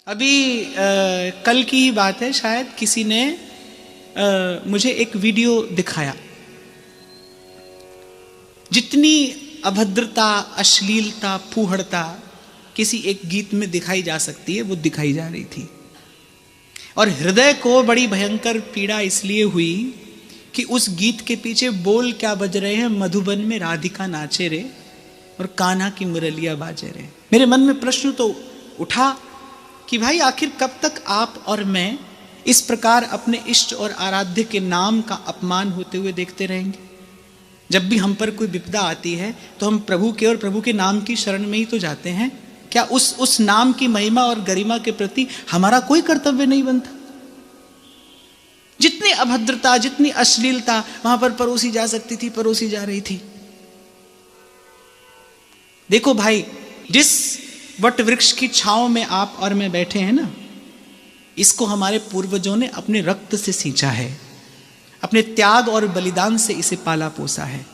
अभी कल की ही बात है, शायद किसी ने मुझे एक वीडियो दिखाया। जितनी अभद्रता, अश्लीलता, फूहड़ता किसी एक गीत में दिखाई जा सकती है, वो दिखाई जा रही थी। और हृदय को बड़ी भयंकर पीड़ा इसलिए हुई कि उस गीत के पीछे बोल क्या बज रहे हैं, मधुबन में राधिका नाचे रे और कान्हा की मुरलिया बाजे रे। मेरे मन में प्रश्न तो उठा कि भाई आखिर कब तक आप और मैं इस प्रकार अपने इष्ट और आराध्य के नाम का अपमान होते हुए देखते रहेंगे। जब भी हम पर कोई विपदा आती है तो हम प्रभु के और प्रभु के नाम की शरण में ही तो जाते हैं। क्या उस नाम की महिमा और गरिमा के प्रति हमारा कोई कर्तव्य नहीं बनता? जितनी अभद्रता, जितनी अश्लीलता वहां पर परोसी जा सकती थी, परोसी जा रही थी। देखो भाई, जिस वट वृक्ष की छांव में आप और मैं बैठे हैं ना, इसको हमारे पूर्वजों ने अपने रक्त से सींचा है, अपने त्याग और बलिदान से इसे पाला पोसा है।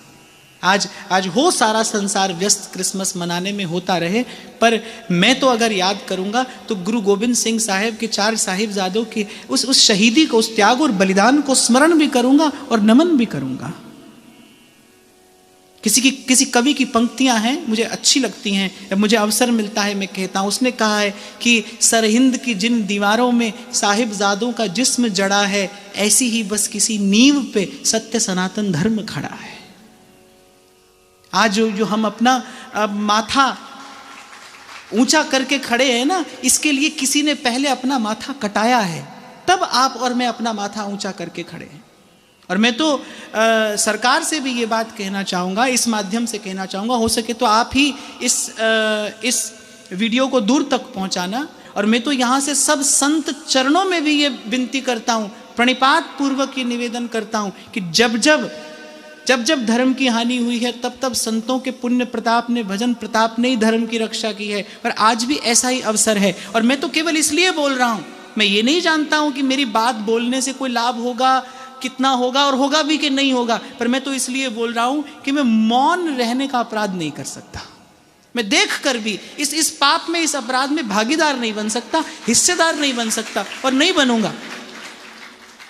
आज हो सारा संसार व्यस्त क्रिसमस मनाने में होता रहे, पर मैं तो अगर याद करूंगा तो गुरु गोविंद सिंह साहब के 4 साहिबजादों के उस शहीदी को, उस त्याग और बलिदान को स्मरण भी करूंगा और नमन भी करूंगा। किसी कवि की पंक्तियां हैं, मुझे अच्छी लगती हैं, जब मुझे अवसर मिलता है मैं कहता हूं। उसने कहा है कि सरहिंद की जिन दीवारों में साहिबजादों का जिस्म जड़ा है, ऐसी ही बस किसी नींव पे सत्य सनातन धर्म खड़ा है। आज जो हम अपना माथा ऊंचा करके खड़े हैं ना, इसके लिए किसी ने पहले अपना माथा कटाया है, तब आप और मैं अपना माथा ऊंचा करके खड़े हैं। और मैं तो सरकार से भी ये बात कहना चाहूँगा, इस माध्यम से कहना चाहूँगा, हो सके तो आप ही इस वीडियो को दूर तक पहुँचाना। और मैं तो यहाँ से सब संत चरणों में भी ये विनती करता हूँ, प्रणिपात पूर्वक ये निवेदन करता हूँ कि जब धर्म की हानि हुई है, तब संतों के पुण्य प्रताप ने, भजन प्रताप ने ही धर्म की रक्षा की है। और आज भी ऐसा ही अवसर है। और मैं तो केवल इसलिए बोल रहा हूँ, मैं ये नहीं जानता हूँ कि मेरी बात बोलने से कोई लाभ होगा, कितना होगा और होगा भी कि नहीं होगा, पर मैं तो इसलिए बोल रहा हूं कि मैं मौन रहने का अपराध नहीं कर सकता। मैं देख कर भी इस पाप में, इस अपराध में भागीदार नहीं बन सकता, हिस्सेदार नहीं बन सकता और नहीं बनूंगा।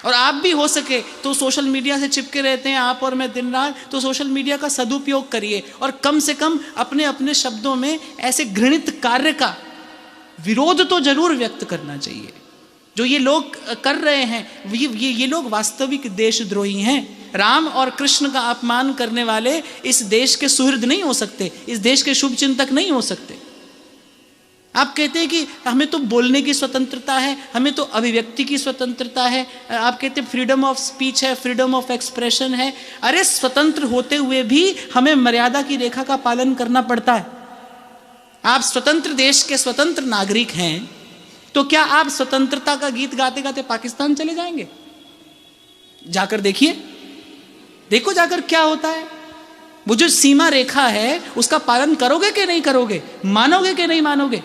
और आप भी हो सके तो सोशल मीडिया से चिपके रहते हैं, आप और मैं दिन रात, तो सोशल मीडिया का सदुपयोग करिए और कम से कम अपने अपने शब्दों में ऐसे घृणित कार्य का विरोध तो जरूर व्यक्त करना चाहिए। जो ये लोग कर रहे हैं, ये लोग वास्तविक देशद्रोही हैं। राम और कृष्ण का अपमान करने वाले इस देश के सुहृद नहीं हो सकते, इस देश के शुभ चिंतक नहीं हो सकते। आप कहते हैं कि हमें तो बोलने की स्वतंत्रता है, हमें तो अभिव्यक्ति की स्वतंत्रता है, आप कहते हैं फ्रीडम ऑफ स्पीच है, फ्रीडम ऑफ एक्सप्रेशन है। अरे स्वतंत्र होते हुए भी हमें मर्यादा की रेखा का पालन करना पड़ता है। आप स्वतंत्र देश के स्वतंत्र नागरिक हैं, तो क्या आप स्वतंत्रता का गीत गाते गाते पाकिस्तान चले जाएंगे? जाकर देखो जाकर क्या होता है। वो जो सीमा रेखा है, उसका पालन करोगे कि नहीं करोगे, मानोगे कि नहीं मानोगे?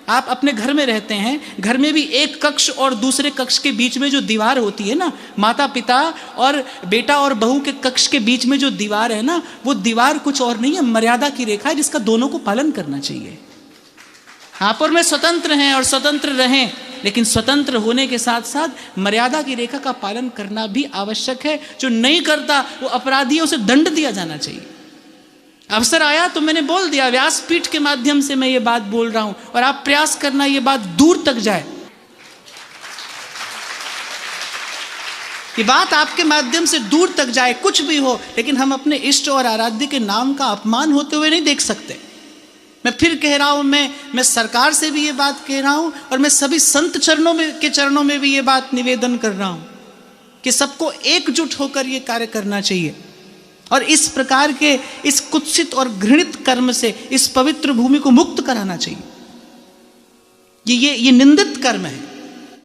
आप अपने घर में रहते हैं, घर में भी एक कक्ष और दूसरे कक्ष के बीच में जो दीवार होती है ना, माता पिता और बेटा और बहू के कक्ष के बीच में जो दीवार है ना, वो दीवार कुछ और नहीं है, मर्यादा की रेखा है, जिसका दोनों को पालन करना चाहिए। आप और मैं स्वतंत्र हैं और स्वतंत्र रहें, लेकिन स्वतंत्र होने के साथ साथ मर्यादा की रेखा का पालन करना भी आवश्यक है। जो नहीं करता वो अपराधियों से दंड दिया जाना चाहिए। अवसर आया तो मैंने बोल दिया, व्यासपीठ के माध्यम से मैं ये बात बोल रहा हूं, और आप प्रयास करना ये बात दूर तक जाए, ये बात आपके माध्यम से दूर तक जाए। कुछ भी हो, लेकिन हम अपने इष्ट और आराध्य के नाम का अपमान होते हुए नहीं देख सकते। मैं फिर कह रहा हूं, मैं सरकार से भी ये बात कह रहा हूं, और मैं सभी संत चरणों में भी ये बात निवेदन कर रहा हूं कि सबको एकजुट होकर ये कार्य करना चाहिए और इस प्रकार के इस कुत्सित और घृणित कर्म से इस पवित्र भूमि को मुक्त कराना चाहिए। ये निंदित कर्म है।